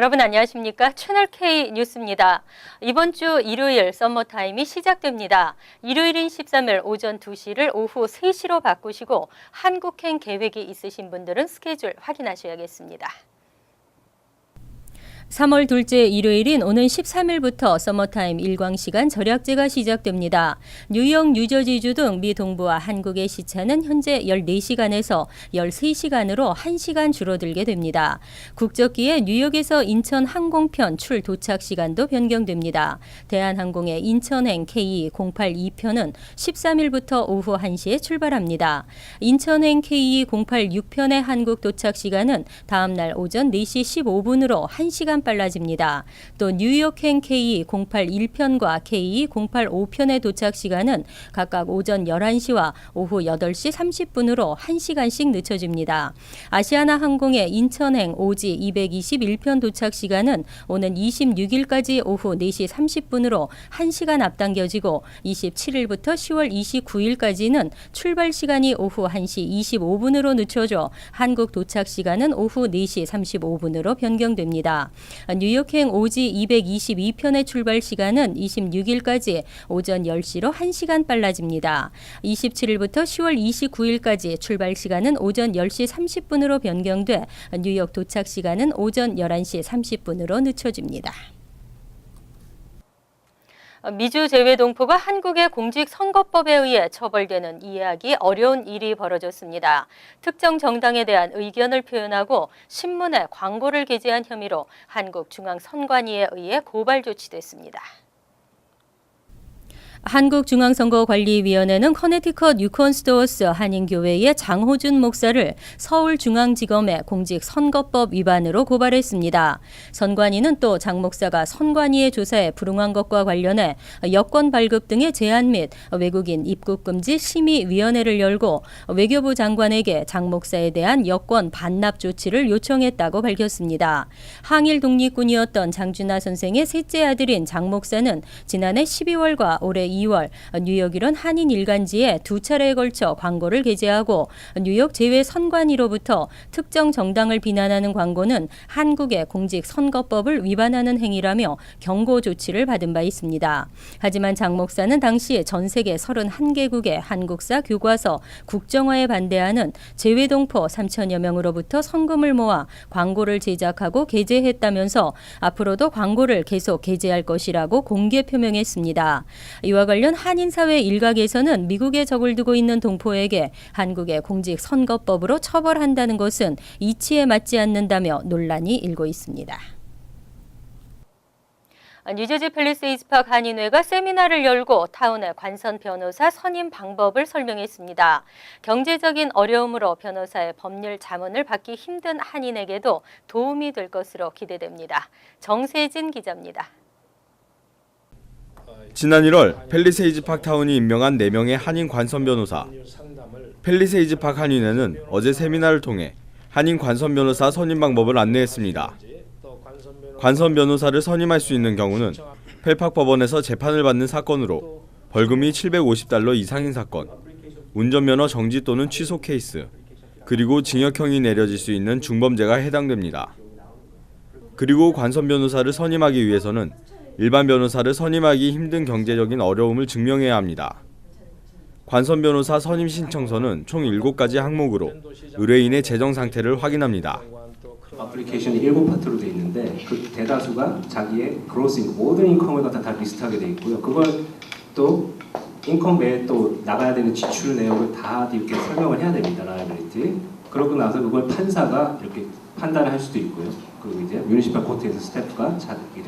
여러분 안녕하십니까? 채널K 뉴스입니다. 이번 주 일요일 썸머타임이 시작됩니다. 일요일인 13일 오전 2시를 오후 3시로 바꾸시고 한국행 계획이 있으신 분들은 스케줄 확인하셔야겠습니다. 3월 둘째 일요일인 오는 13일부터 서머타임 일광시간 절약제가 시작됩니다. 뉴욕, 뉴저지주 등 미 동부와 한국의 시차는 현재 14시간에서 13시간으로 1시간 줄어들게 됩니다. 국적기에 뉴욕에서 인천 항공편 출 도착 시간도 변경됩니다. 대한항공의 인천행 KE082편은 13일부터 오후 1시에 출발합니다. 인천행 KE086편의 한국 도착 시간은 다음 날 오전 4시 15분으로 1시간 빨라집니다. 또 뉴욕행 KE081편과 KE085편의 도착 시간은 각각 오전 11시와 오후 8시 30분으로 1시간씩 늦춰집니다. 아시아나 항공의 인천행 오지 221편 도착 시간은 오는 26일까지 오후 4시 30분으로 1시간 앞당겨지고 27일부터 10월 29일까지는 출발 시간이 오후 1시 25분으로 늦춰져 한국 도착 시간은 오후 4시 35분으로 변경됩니다. 뉴욕행 오지 222편의 출발 시간은 26일까지 오전 10시로 1시간 빨라집니다. 27일부터 10월 29일까지 출발 시간은 오전 10시 30분으로 변경돼 뉴욕 도착 시간은 오전 11시 30분으로 늦춰집니다. 미주 재외동포가 한국의 공직선거법에 의해 처벌되는 이해하기 어려운 일이 벌어졌습니다. 특정 정당에 대한 의견을 표현하고 신문에 광고를 게재한 혐의로 한국중앙선관위에 의해 고발 조치됐습니다. 한국중앙선거관리위원회는 커네티컷 유콘스토어스 한인교회의 장호준 목사를 서울중앙지검에 공직선거법 위반으로 고발했습니다. 선관위는 또 장 목사가 선관위의 조사에 불응한 것과 관련해 여권 발급 등의 제한 및 외국인 입국금지 심의위원회를 열고 외교부 장관에게 장 목사에 대한 여권 반납 조치를 요청했다고 밝혔습니다. 항일 독립군이었던 장준하 선생의 셋째 아들인 장 목사는 지난해 12월과 올해 2월 뉴욕 한인 일간지에 두 차례에 걸쳐 광고를 게재하고 뉴욕 재외선관위로부터 특정 정당을 비난하는 광고는 한국의 공직선거법을 위반하는 행위라며 경고 조치를 받은 바 있습니다. 하지만 장 목사는 당시 전 세계 31개국의 한국사 교과서 국정화에 반대하는 재외동포 3천여 명으로부터 성금을 모아 광고를 제작하고 게재했다면서 앞으로도 광고를 계속 게재할 것이라고 공개 표명했습니다. 이와 관련 한인사회 일각에서는 미국에 적을 두고 있는 동포에게 한국의 공직선거법으로 처벌한다는 것은 이치에 맞지 않는다며 논란이 일고 있습니다. 뉴저지 팰리세이드파크 한인회가 세미나를 열고 타운의 관선 변호사 선임 방법을 설명했습니다. 경제적인 어려움으로 변호사의 법률 자문을 받기 힘든 한인에게도 도움이 될 것으로 기대됩니다. 정세진 기자입니다. 지난 1월 팰리세이드 파크타운이 임명한 4명의 한인 관선 변호사. 팰리세이드 파크 한인회는 어제 세미나를 통해 한인 관선 변호사 선임 방법을 안내했습니다. 관선 변호사를 선임할 수 있는 경우는 펠팍 법원에서 재판을 받는 사건으로 벌금이 $750 이상인 사건, 운전면허 정지 또는 취소 케이스, 그리고 징역형이 내려질 수 있는 중범죄가 해당됩니다. 그리고 관선 변호사를 선임하기 위해서는 일반 변호사를 선임하기 힘든 경제적인 어려움을 증명해야 합니다. 관선 변호사 선임 신청서는 총 7가지 항목으로 의뢰인의 재정 상태를 확인합니다. 어플리케이션이 7파트로 되어 있는데 그 대다수가 자기의 그로스 모든 인컴을 갖다 다 리스트하게 되어 있고요. 그걸 또 인컴 외에 또 나가야 되는 지출 내역을 다 이렇게 설명을 해야 됩니다. 라이ability. 그러고 나서 그걸 판사가 이렇게 판단을 할 수도 있고요. 그리고 이제 뮤니시팔 코트에서 스태프가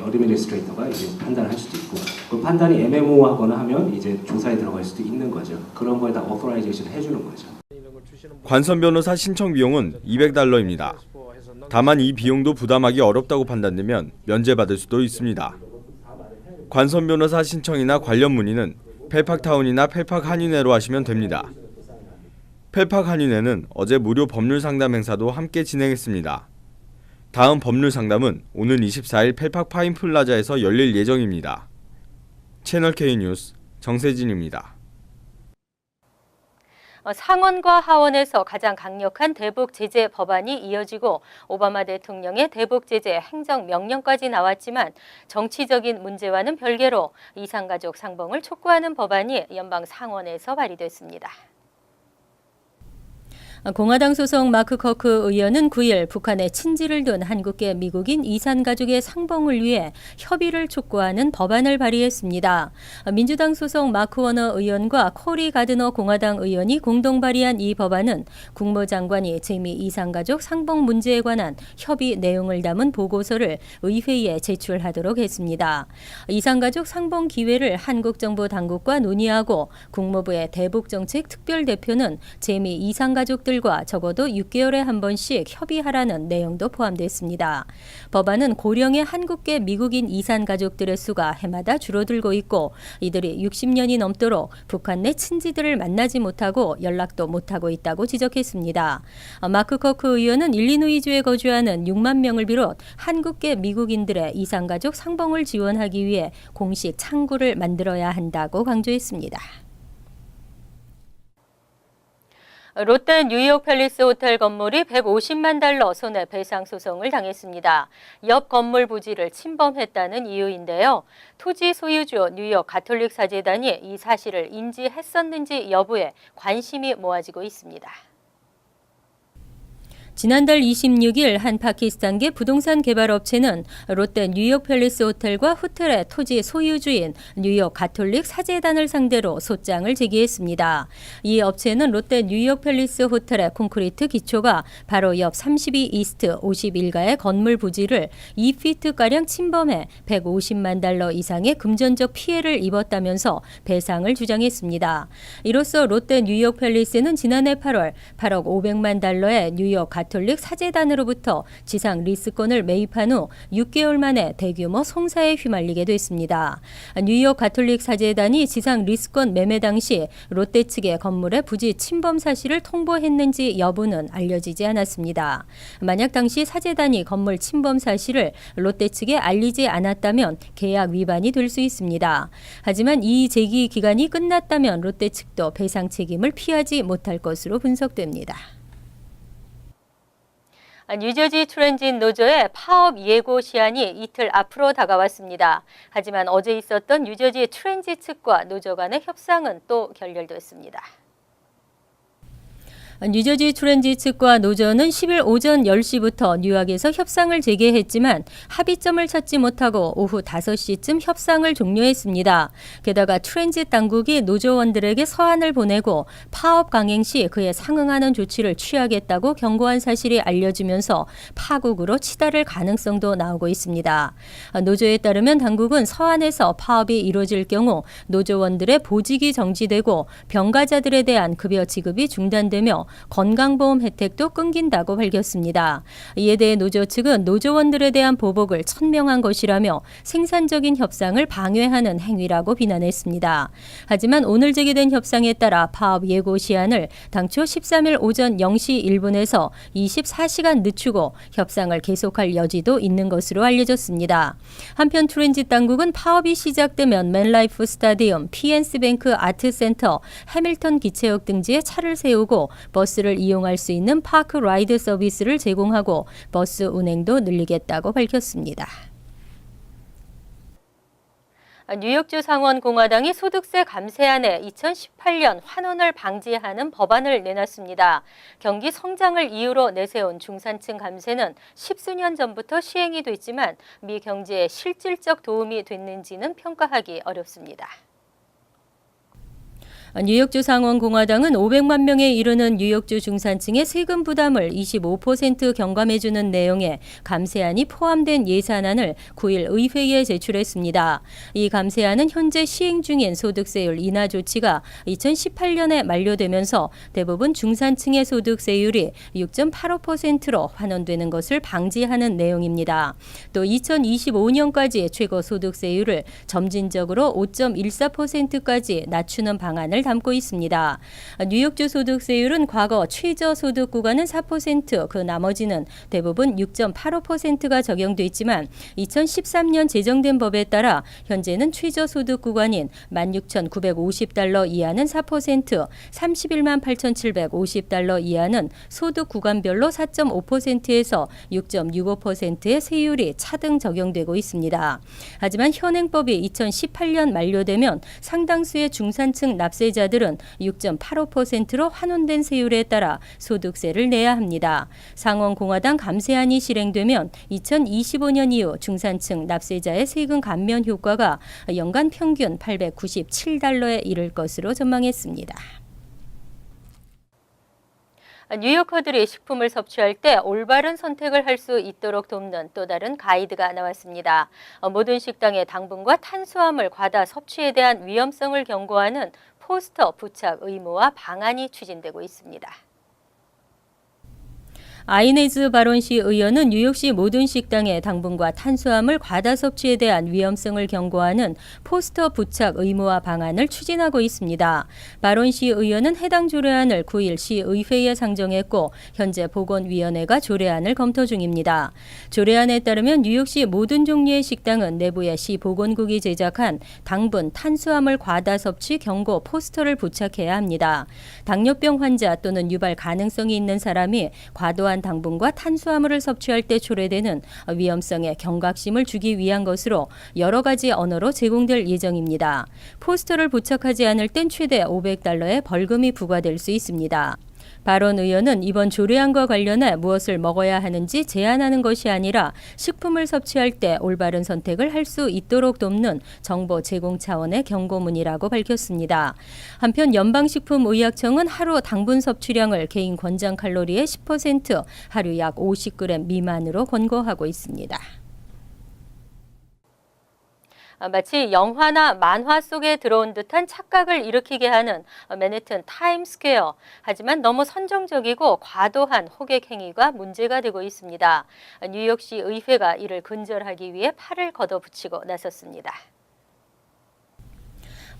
어드미니스트레이터가 이제 판단을 할 수도 있고 그 판단이 애매모호하거나 하면 이제 조사에 들어갈 수도 있는 거죠. 그런 거에 다 오토라이제이션 해주는 거죠. 관선 변호사 신청 비용은 $200입니다. 다만 이 비용도 부담하기 어렵다고 판단되면 면제받을 수도 있습니다. 관선 변호사 신청이나 관련 문의는 펠팍타운이나 펠팍 한인회로 하시면 됩니다. 펠팍 한인회는 어제 무료 법률 상담 행사도 함께 진행했습니다. 다음 법률 상담은 오는 24일 펠팍 파인 플라자에서 열릴 예정입니다. 채널K 뉴스 정세진입니다. 상원과 하원에서 가장 강력한 대북 제재 법안이 이어지고 오바마 대통령의 대북 제재 행정명령까지 나왔지만 정치적인 문제와는 별개로 이산가족 상봉을 촉구하는 법안이 연방 상원에서 발의됐습니다. 공화당 소속 마크 커크 의원은 9일 북한에 친지를 둔 한국계 미국인 이산 가족의 상봉을 위해 협의를 촉구하는 법안을 발의했습니다. 민주당 소속 마크 워너 의원과 코리 가드너 공화당 의원이 공동 발의한 이 법안은 국무장관이 재미 이산 가족 상봉 문제에 관한 협의 내용을 담은 보고서를 의회에 제출하도록 했습니다. 이산 가족 상봉 기회를 한국 정부 당국과 논의하고 국무부의 대북정책 특별대표는 재미 이산 가족들 과 적어도 6개월에 한 번씩 협의하라는 내용도 포함됐습니다. 법안은 고령의 한국계 미국인 이산 가족들의 수가 해마다 줄어들고 있고 이들이 60년이 넘도록 북한 내 친지들을 만나지 못하고 연락도 못하고 있다고 지적했습니다. 마크 커크 의원은 일리노이주에 거주하는 6만 명을 비롯 한국계 미국인들의 이산 가족 상봉을 지원하기 위해 공식 창구를 만들어야 한다고 강조했습니다. 롯데 뉴욕 팰리스 호텔 건물이 150만 달러 손해배상 소송을 당했습니다. 옆 건물 부지를 침범했다는 이유인데요. 토지 소유주 뉴욕 가톨릭 사제단이 이 사실을 인지했었는지 여부에 관심이 모아지고 있습니다. 지난달 26일 한 파키스탄계 부동산 개발 업체는 롯데 뉴욕 팰리스 호텔과 호텔의 토지 소유주인 뉴욕 가톨릭 사제단을 상대로 소장을 제기했습니다. 이 업체는 롯데 뉴욕 팰리스 호텔의 콘크리트 기초가 바로 옆 32 이스트 51가의 건물 부지를 2피트가량 침범해 150만 달러 이상의 금전적 피해를 입었다면서 배상을 주장했습니다. 이로써 롯데 뉴욕 팰리스는 지난해 8월 8억 500만 달러의 뉴욕 가톨릭 사제단으로부터 지상 리스권을 매입한 후 6개월 만에 대규모 송사에 휘말리게 됐습니다. 뉴욕 가톨릭 사제단이 지상 리스권 매매 당시 롯데 측의 건물의 부지 침범 사실을 통보했는지 여부는 알려지지 않았습니다. 만약 당시 사제단이 건물 침범 사실을 롯데 측에 알리지 않았다면 계약 위반이 될 수 있습니다. 하지만 이 제기 기간이 끝났다면 롯데 측도 배상 책임을 피하지 못할 것으로 분석됩니다. 뉴저지 트랜짓 노조의 파업 예고 시한이 이틀 앞으로 다가왔습니다. 하지만 어제 있었던 뉴저지 트랜짓 측과 노조 간의 협상은 또 결렬됐습니다. 뉴저지 트랜짓 측과 노조는 10일 오전 10시부터 뉴욕에서 협상을 재개했지만 합의점을 찾지 못하고 오후 5시쯤 협상을 종료했습니다. 게다가 트랜짓 당국이 노조원들에게 서한을 보내고 파업 강행 시 그에 상응하는 조치를 취하겠다고 경고한 사실이 알려지면서 파국으로 치달을 가능성도 나오고 있습니다. 노조에 따르면 당국은 서한에서 파업이 이루어질 경우 노조원들의 보직이 정지되고 병가자들에 대한 급여 지급이 중단되며 건강보험 혜택도 끊긴다고 밝혔습니다. 이에 대해 노조 측은 노조원들에 대한 보복을 천명한 것이라며 생산적인 협상을 방해하는 행위라고 비난했습니다. 하지만 오늘 제기된 협상에 따라 파업 예고 시한을 당초 13일 오전 0시 1분에서 24시간 늦추고 협상을 계속할 여지도 있는 것으로 알려졌습니다. 한편 트랜짓 당국은 파업이 시작되면 맨라이프 스타디움, PNC뱅크 아트센터, 해밀턴 기차역 등지에 차를 세우고 버스를 이용할 수 있는 파크 라이드 서비스를 제공하고 버스 운행도 늘리겠다고 밝혔습니다. 뉴욕주 상원 공화당이 소득세 감세안에 2018년 환원을 방지하는 법안을 내놨습니다. 경기 성장을 이유로 내세운 중산층 감세는 10수년 전부터 시행이 됐지만 미 경제에 실질적 도움이 됐는지는 평가하기 어렵습니다. 뉴욕주 상원 공화당은 500만 명에 이르는 뉴욕주 중산층의 세금 부담을 25% 경감해주는 내용의 감세안이 포함된 예산안을 9일 의회에 제출했습니다. 이 감세안은 현재 시행 중인 소득세율 인하 조치가 2018년에 만료되면서 대부분 중산층의 소득세율이 6.85%로 환원되는 것을 방지하는 내용입니다. 또 2025년까지 최고 소득세율을 점진적으로 5.14%까지 낮추는 방안을 내용을 담고 있습니다. 뉴욕주 소득세율은 과거 최저소득 구간은 4%, 그 나머지는 대부분 6.85%가 적용돼 있지만 2013년 제정된 법에 따라 현재는 최저소득 구간인 16,950달러 이하는 4%, 31만 8,750달러 이하는 소득 구간별로 4.5%에서 6.65%의 세율이 차등 적용되고 있습니다. 하지만 현행법이 2018년 만료되면 상당수의 중산층 납세자들은 6.85%로 환원된 세율에 따라 소득세를 내야 합니다. 상원공화당 감세안이 실행되면 2025년 이후 중산층 납세자의 세금 감면 효과가 연간 평균 897달러에 이를 것으로 전망했습니다. 뉴요커들이 식품을 섭취할 때 올바른 선택을 할 수 있도록 돕는 또 다른 가이드가 나왔습니다. 모든 식당의 당분과 탄수화물 과다 섭취에 대한 위험성을 경고하는 포스터 부착 의무화 방안이 추진되고 있습니다. 아이네즈 바론시 의원은 뉴욕시 모든 식당의 당분과 탄수화물 과다 섭취에 대한 위험성을 경고하는 포스터 부착 의무화 방안을 추진하고 있습니다. 바론시 의원은 해당 조례안을 9일 시의회에 상정했고 현재 보건위원회가 조례안을 검토 중입니다. 조례안에 따르면 뉴욕시 모든 종류의 식당은 내부에 시 보건국이 제작한 당분, 탄수화물 과다 섭취 경고 포스터를 부착해야 합니다. 당뇨병 환자 또는 유발 가능성이 있는 사람이 과도한 당분과 탄수화물을 섭취할 때 초래되는 위험성에 경각심을 주기 위한 것으로 여러 가지 언어로 제공될 예정입니다. 포스터를 부착하지 않을 땐 최대 $500의 벌금이 부과될 수 있습니다. 바론 의원은 이번 조례안과 관련해 무엇을 먹어야 하는지 제안하는 것이 아니라 식품을 섭취할 때 올바른 선택을 할 수 있도록 돕는 정보 제공 차원의 경고문이라고 밝혔습니다. 한편 연방식품의약청은 하루 당분 섭취량을 개인 권장 칼로리의 10%, 하루 약 50g 미만으로 권고하고 있습니다. 마치 영화나 만화 속에 들어온 듯한 착각을 일으키게 하는 맨해튼 타임스퀘어. 하지만 너무 선정적이고 과도한 호객 행위가 문제가 되고 있습니다. 뉴욕시 의회가 이를 근절하기 위해 팔을 걷어붙이고 나섰습니다.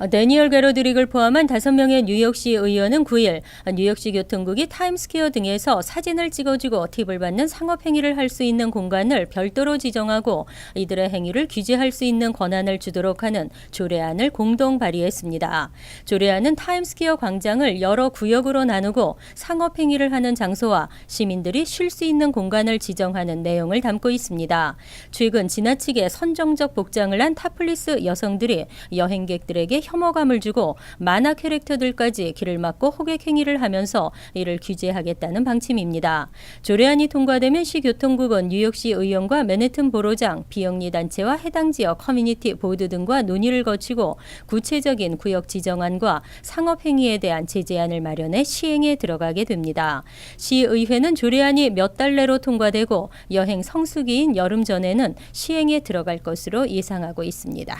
데니얼 게로드릭을 포함한 5명의 뉴욕시 의원은 9일 뉴욕시 교통국이 타임스퀘어 등에서 사진을 찍어주고 팁을 받는 상업행위를 할 수 있는 공간을 별도로 지정하고 이들의 행위를 규제할 수 있는 권한을 주도록 하는 조례안을 공동 발의했습니다. 조례안은 타임스퀘어 광장을 여러 구역으로 나누고 상업행위를 하는 장소와 시민들이 쉴 수 있는 공간을 지정하는 내용을 담고 있습니다. 최근 지나치게 선정적 복장을 한 타플리스 여성들이 여행객들에게 혐오감을 주고 만화 캐릭터들까지 길을 막고 호객 행위를 하면서 이를 규제하겠다는 방침입니다. 조례안이 통과되면 시 교통국은 뉴욕시 의원과 맨해튼 보로장, 비영리 단체와 해당 지역 커뮤니티 보드 등과 논의를 거치고 구체적인 구역 지정안과 상업 행위에 대한 제재안을 마련해 시행에 들어가게 됩니다. 시의회는 조례안이 몇 달 내로 통과되고 여행 성수기인 여름 전에는 시행에 들어갈 것으로 예상하고 있습니다.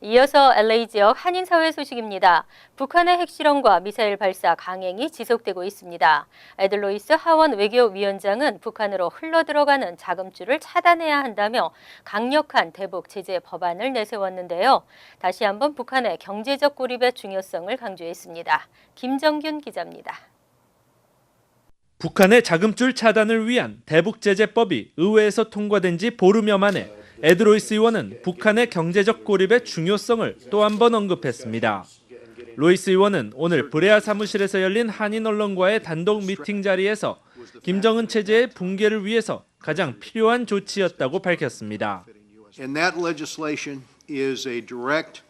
이어서 LA 지역 한인사회 소식입니다. 북한의 핵실험과 미사일 발사 강행이 지속되고 있습니다. 에들로이스 하원 외교위원장은 북한으로 흘러들어가는 자금줄을 차단해야 한다며 강력한 대북 제재 법안을 내세웠는데요. 다시 한번 북한의 경제적 고립의 중요성을 강조했습니다. 김정균 기자입니다. 북한의 자금줄 차단을 위한 대북제재법이 의회에서 통과된 지 보름여 만에 에드로이스 의원은 북한의 경제적 고립의 중요성을 또 한 번 언급했습니다. 로이스 의원은 오늘 브레아 사무실에서 열린 한인 언론과의 단독 미팅 자리에서 김정은 체제의 붕괴를 위해서 가장 필요한 조치였다고 밝혔습니다. And that legislation is a direct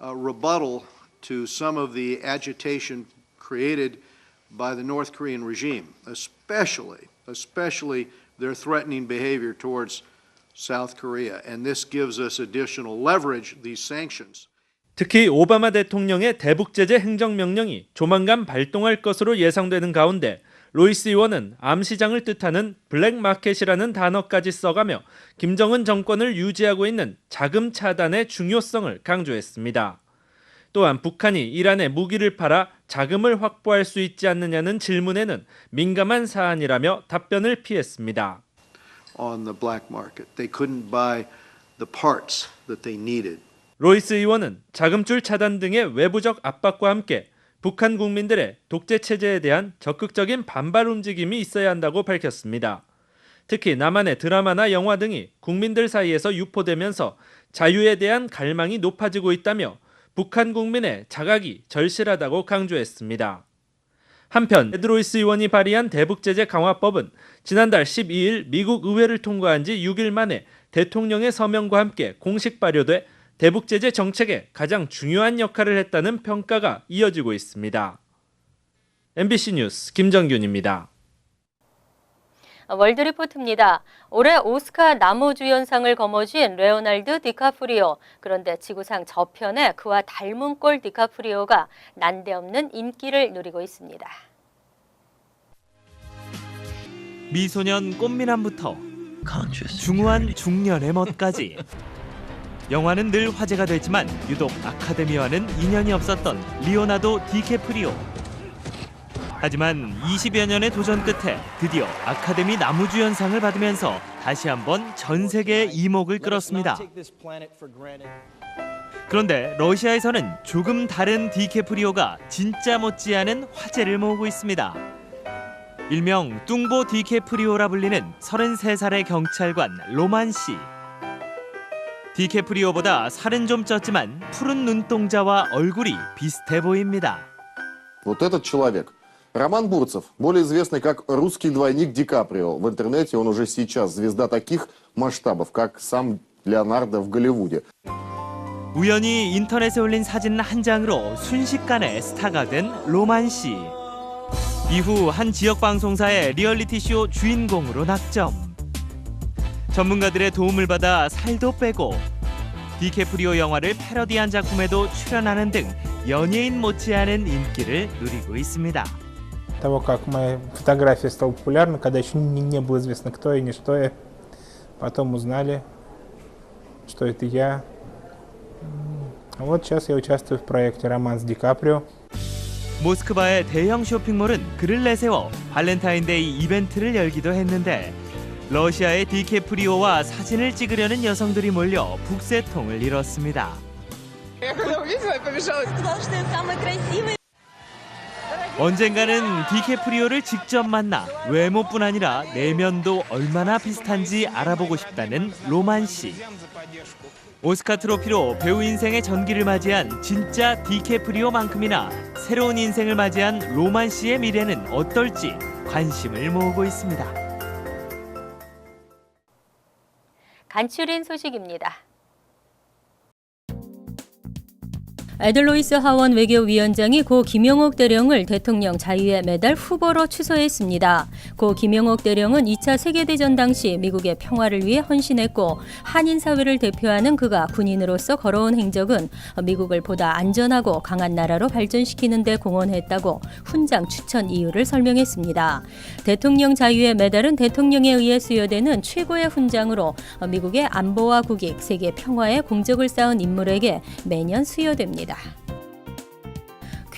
rebuttal to some of the agitation created by the North Korean regime, especially their threatening behavior towards South Korea, and this gives us additional leverage, these sanctions. 특히 오바마 대통령의 대북제재 행정명령이 조만간 발동할 것으로 예상되는 가운데 로이스 의원은 암시장을 뜻하는 블랙마켓이라는 단어까지 써가며 김정은 정권을 유지하고 있는 자금 차단의 중요성을 강조했습니다. 또한 북한이 이란에 무기를 팔아 자금을 확보할 수 있지 않느냐는 질문에는 민감한 사안이라며 답변을 피했습니다. On the black market, they couldn't buy the parts that they needed. 로이스 의원은 자금줄 차단 등의 외부적 압박과 함께 북한 국민들의 독재 체제에 대한 적극적인 반발 움직임이 있어야 한다고 밝혔습니다. 특히 남한의 드라마나 영화 등이 국민들 사이에서 유포되면서 자유에 대한 갈망이 높아지고 있다며 북한 국민의 자각이 절실하다고 강조했습니다. 한편 에드 로이스 의원이 발의한 대북제재 강화법은 지난달 12일 미국 의회를 통과한 지 6일 만에 대통령의 서명과 함께 공식 발효돼 대북제재 정책에 가장 중요한 역할을 했다는 평가가 이어지고 있습니다. MBC 뉴스 김정균입니다. 월드리포트입니다. 올해 오스카 남우주연상을 거머쥔 레오날드 디카프리오. 그런데 지구상 저편에 그와 닮은 꼴 디카프리오가 난데없는 인기를 누리고 있습니다. 미소년 꽃미남부터 중후한 중년의 멋까지 영화는 늘 화제가 됐지만 유독 아카데미와는 인연이 없었던 리오나르도 디캐프리오. 하지만 20여 년의 도전 끝에 드디어 아카데미 남우주연상을 받으면서 다시 한번 전 세계의 이목을 끌었습니다. 그런데 러시아에서는 조금 다른 디캐프리오가 진짜 못지않은 화제를 모으고 있습니다. 일명 뚱보 디캐프리오라 불리는 33살의 경찰관 로만 씨. 디캐프리오보다 살은 좀 쪘지만 푸른 눈동자와 얼굴이 비슷해 보입니다. Вот этот человек, Роман Бурцев, более известный как русский двойник Ди Каприо. В интернете он уже сейчас звезда таких масштабов, как сам Леонардо в Голливуде. 우연히 인터넷에 올린 사진 한 장으로 순식간에 스타가 된 로만 씨. 이후 한 지역 방송사의 리얼리티 쇼 주인공으로 낙점. 전문가들의 도움을 받아 살도 빼고 디캐프리오 영화를 패러디한 작품에도 출연하는 등 연예인 못지않은 인기를 누리고 있습니다. Того, как моя фотография стала популярна, когда еще не было известно, кто я, ни что я. Потом узнали, что это я. Вот сейчас я участвую в проекте «Роман с Ди Каприо». 모스크바의 대형 쇼핑몰은 글을 내세워 발렌타인데이 이벤트를 열기도 했는데 러시아의 디캐프리오와 사진을 찍으려는 여성들이 몰려 북새통을 이뤘습니다. 언젠가는 디캐프리오를 직접 만나 외모뿐 아니라 내면도 얼마나 비슷한지 알아보고 싶다는 로만 씨. 오스카 트로피로 배우 인생의 전기를 맞이한 진짜 디캐프리오만큼이나 새로운 인생을 맞이한 로만 씨의 미래는 어떨지 관심을 모으고 있습니다. 간추린 소식입니다. 에들로이스 하원 외교위원장이 고 김영옥 대령을 대통령 자유의 메달 후보로 추서했습니다. 고 김영옥 대령은 2차 세계대전 당시 미국의 평화를 위해 헌신했고 한인 사회를 대표하는 그가 군인으로서 걸어온 행적은 미국을 보다 안전하고 강한 나라로 발전시키는 데 공헌했다고 훈장 추천 이유를 설명했습니다. 대통령 자유의 메달은 대통령에 의해 수여되는 최고의 훈장으로 미국의 안보와 국익, 세계 평화에 공적을 쌓은 인물에게 매년 수여됩니다.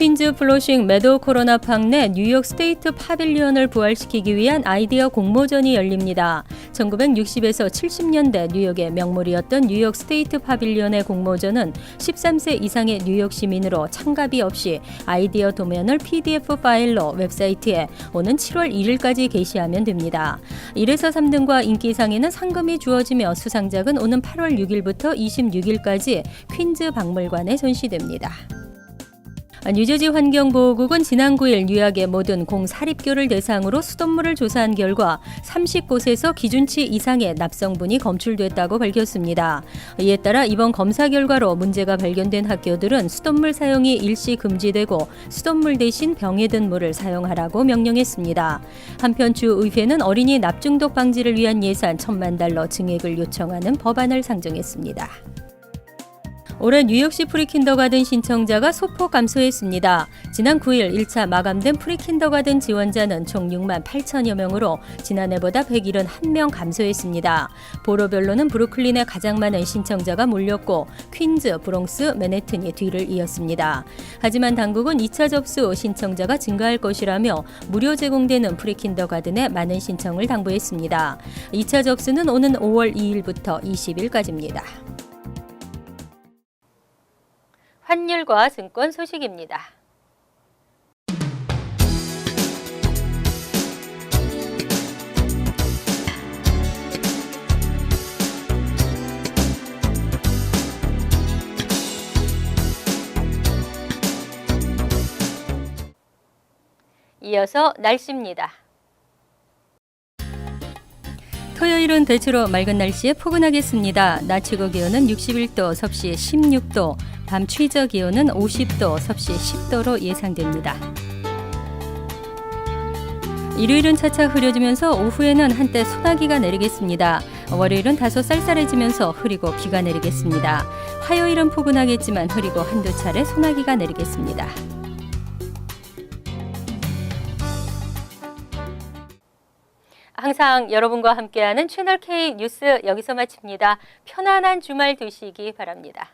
퀸즈 플로싱 메도우 코로나 팍 내 뉴욕 스테이트 파빌리언을 부활시키기 위한 아이디어 공모전이 열립니다. 1960에서 70년대 뉴욕의 명물이었던 뉴욕 스테이트 파빌리언의 공모전은 13세 이상의 뉴욕 시민으로 참가비 없이 아이디어 도면을 PDF 파일로 웹사이트에 오는 7월 1일까지 게시하면 됩니다. 1에서 3등과 인기상에는 상금이 주어지며 수상작은 오는 8월 6일부터 26일까지 퀸즈 박물관에 전시됩니다. 뉴저지 환경보호국은 지난 9일 뉴욕의 모든 공사립교를 대상으로 수돗물을 조사한 결과 30곳에서 기준치 이상의 납성분이 검출됐다고 밝혔습니다. 이에 따라 이번 검사 결과로 문제가 발견된 학교들은 수돗물 사용이 일시 금지되고 수돗물 대신 병에 든 물을 사용하라고 명령했습니다. 한편 주의회는 어린이 납중독 방지를 위한 예산 1,000만 달러 증액을 요청하는 법안을 상정했습니다. 올해 뉴욕시 프리킨더가든 신청자가 소폭 감소했습니다. 지난 9일 1차 마감된 프리킨더가든 지원자는 총 6만 8천여 명으로 지난해보다 171명 감소했습니다. 보로별로는 브루클린에 가장 많은 신청자가 몰렸고 퀸즈, 브롱스, 맨해튼이 뒤를 이었습니다. 하지만 당국은 2차 접수 신청자가 증가할 것이라며 무료 제공되는 프리킨더가든에 많은 신청을 당부했습니다. 2차 접수는 오는 5월 2일부터 20일까지입니다. 환율과 증권 소식입니다. 이어서 날씨입니다. 토요일은 대체로 맑은 날씨에 포근하겠습니다. 낮 최고 기온은 61도, 섭씨 16도, 밤 최저 기온은 50도, 섭씨 10도로 예상됩니다. 일요일은 차차 흐려지면서 오후에는 한때 소나기가 내리겠습니다. 월요일은 다소 쌀쌀해지면서 흐리고 비가 내리겠습니다. 화요일은 포근하겠지만 흐리고 한두 차례 소나기가 내리겠습니다. 항상 여러분과 함께하는 채널K 뉴스 여기서 마칩니다. 편안한 주말 되시기 바랍니다.